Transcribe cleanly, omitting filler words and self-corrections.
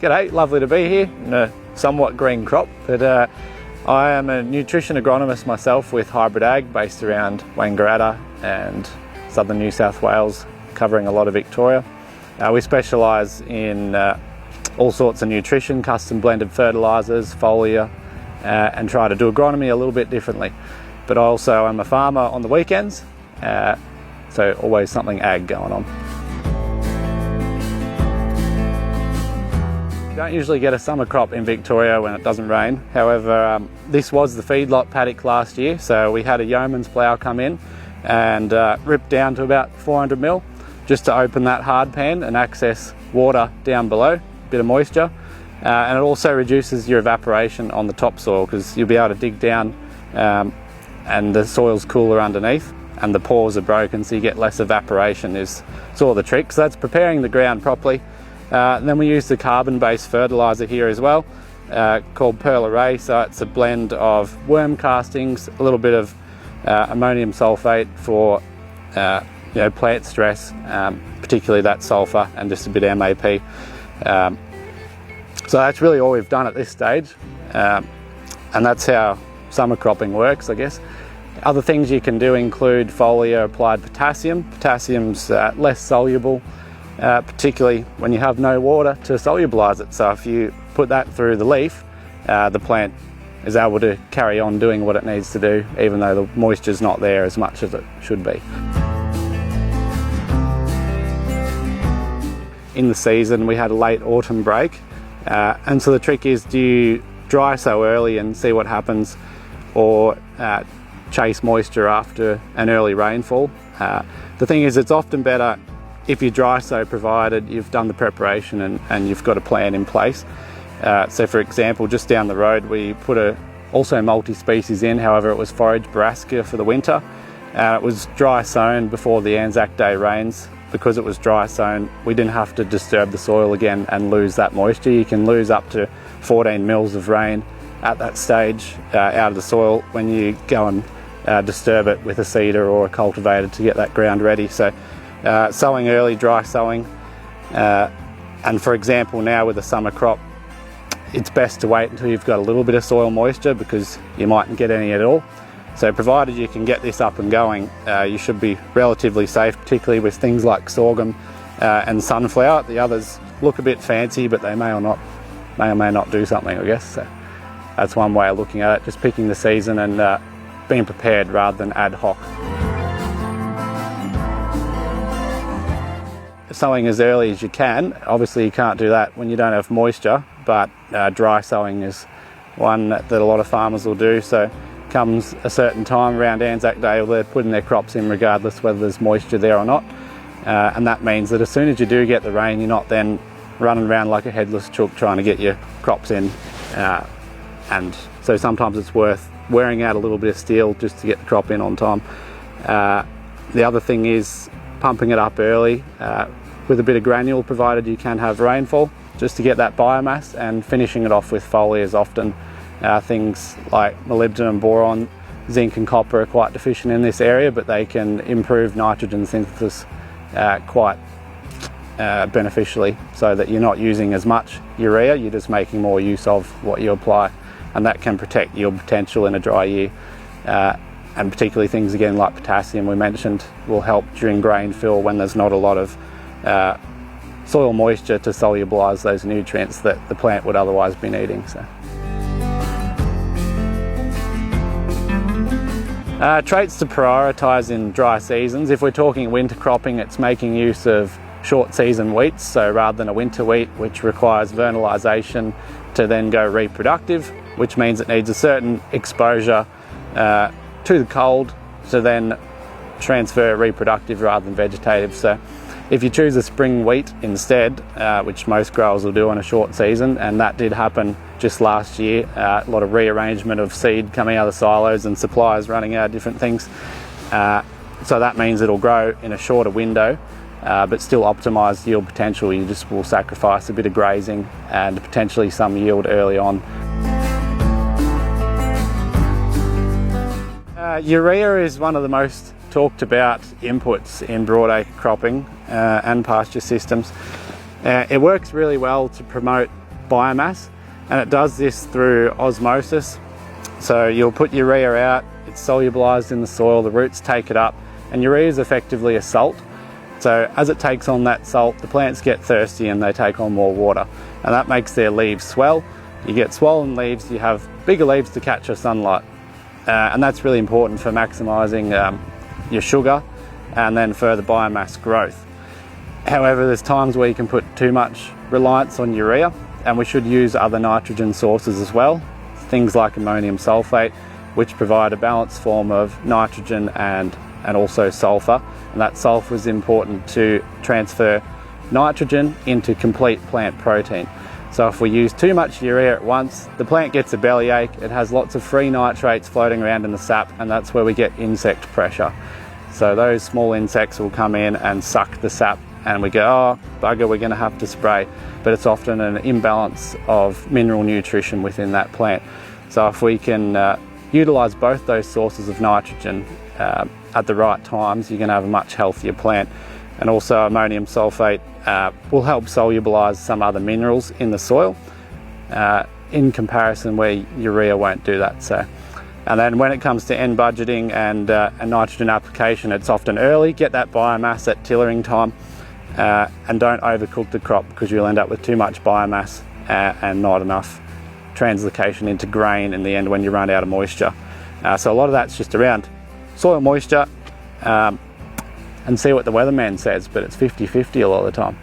G'day, lovely to be here in a somewhat green crop, but I am a nutrition agronomist myself with Hybrid Ag based around Wangaratta and southern New South Wales, covering a lot of Victoria. We specialise in all sorts of nutrition, custom blended fertilisers, foliar, and try to do agronomy a little bit differently. But I also am a farmer on the weekends, so always something ag going on. You don't usually get a summer crop in Victoria when it doesn't rain. However, this was the feedlot paddock last year, so we had a yeoman's plough come in and rip down to about 400 mil just to open that hard pan and access water down below, a bit of moisture. And it also reduces your evaporation on the topsoil because you'll be able to dig down and the soil's cooler underneath and the pores are broken, so you get less evaporation is sort of the trick. So that's preparing the ground properly. And then we use the carbon-based fertiliser here as well, called Pearl Array. So it's a blend of worm castings, a little bit of ammonium sulphate for plant stress, particularly that sulphur, and just a bit of MAP. So that's really all we've done at this stage, and that's how summer cropping works, I guess. Other things you can do include foliar applied potassium. Potassium's less soluble, particularly when you have no water to solubilise it. So if you put that through the leaf, the plant is able to carry on doing what it needs to do, even though the moisture's not there as much as it should be. In the season, we had a late autumn break, and so the trick is, do you dry sow early and see what happens, or chase moisture after an early rainfall? The thing is, it's often better if you dry sow, provided you've done the preparation and you've got a plan in place. So for example, just down the road we put also multi-species in, however it was forage Broadacre for the winter. It was dry sown before the Anzac Day rains. Because it was dry sown, we didn't have to disturb the soil again and lose that moisture. You can lose up to 14 mils of rain at that stage out of the soil when you go and disturb it with a seeder or a cultivator to get that ground ready. So sowing early, dry sowing, and for example now with the summer crop, it's best to wait until you've got a little bit of soil moisture because you mightn't get any at all. So provided you can get this up and going, you should be relatively safe, particularly with things like sorghum and sunflower. The others look a bit fancy, but they may or may not do something, I guess. So that's one way of looking at it, just picking the season and being prepared rather than ad hoc. Sowing as early as you can. Obviously you can't do that when you don't have moisture, but dry sowing is one that a lot of farmers will do. So comes a certain time around Anzac Day, they're putting their crops in regardless whether there's moisture there or not, and that means that as soon as you do get the rain, you're not then running around like a headless chook trying to get your crops in, and so sometimes it's worth wearing out a little bit of steel just to get the crop in on time. The other thing is pumping it up early with a bit of granule, provided you can have rainfall, just to get that biomass, and finishing it off with foliars often. Things like molybdenum, boron, zinc and copper are quite deficient in this area, but they can improve nitrogen synthesis quite beneficially, so that you're not using as much urea, you're just making more use of what you apply, and that can protect yield potential in a dry year. And particularly things again like potassium we mentioned will help during grain fill when there's not a lot of soil moisture to solubilise those nutrients that the plant would otherwise be needing. So. Traits to prioritise in dry seasons. If we're talking winter cropping, it's making use of short season wheats, so rather than a winter wheat which requires vernalisation to then go reproductive, which means it needs a certain exposure to the cold to then transfer reproductive rather than vegetative. So if you choose a spring wheat instead, which most growers will do on a short season, and that did happen just last year, a lot of rearrangement of seed coming out of the silos and suppliers running out of different things. So that means it'll grow in a shorter window, but still optimise yield potential. You just will sacrifice a bit of grazing and potentially some yield early on. Urea is one of the most talked about inputs in broadacre cropping and pasture systems. It works really well to promote biomass, and it does this through osmosis. So you'll put urea out, it's solubilized in the soil, the roots take it up, and urea is effectively a salt. So as it takes on that salt, the plants get thirsty and they take on more water, and that makes their leaves swell. You get swollen leaves, you have bigger leaves to catch the sunlight, and that's really important for maximising your sugar and then further biomass growth. However, there's times where you can put too much reliance on urea, and we should use other nitrogen sources as well, things like ammonium sulfate, which provide a balanced form of nitrogen and also sulfur, and that sulfur is important to transfer nitrogen into complete plant protein. So if we use too much urea at once, the plant gets a bellyache, it has lots of free nitrates floating around in the sap, and that's where we get insect pressure. So those small insects will come in and suck the sap, and we go, oh bugger, we're going to have to spray. But it's often an imbalance of mineral nutrition within that plant. So if we can utilise both those sources of nitrogen at the right times, you're going to have a much healthier plant. And also ammonium sulfate will help solubilise some other minerals in the soil in comparison where urea won't do that. So, and then when it comes to end budgeting and nitrogen application, it's often early. Get that biomass at tillering time, and don't overcook the crop, because you'll end up with too much biomass and not enough translocation into grain in the end when you run out of moisture. So a lot of that's just around soil moisture, and see what the weatherman says, but it's 50-50 a lot of the time.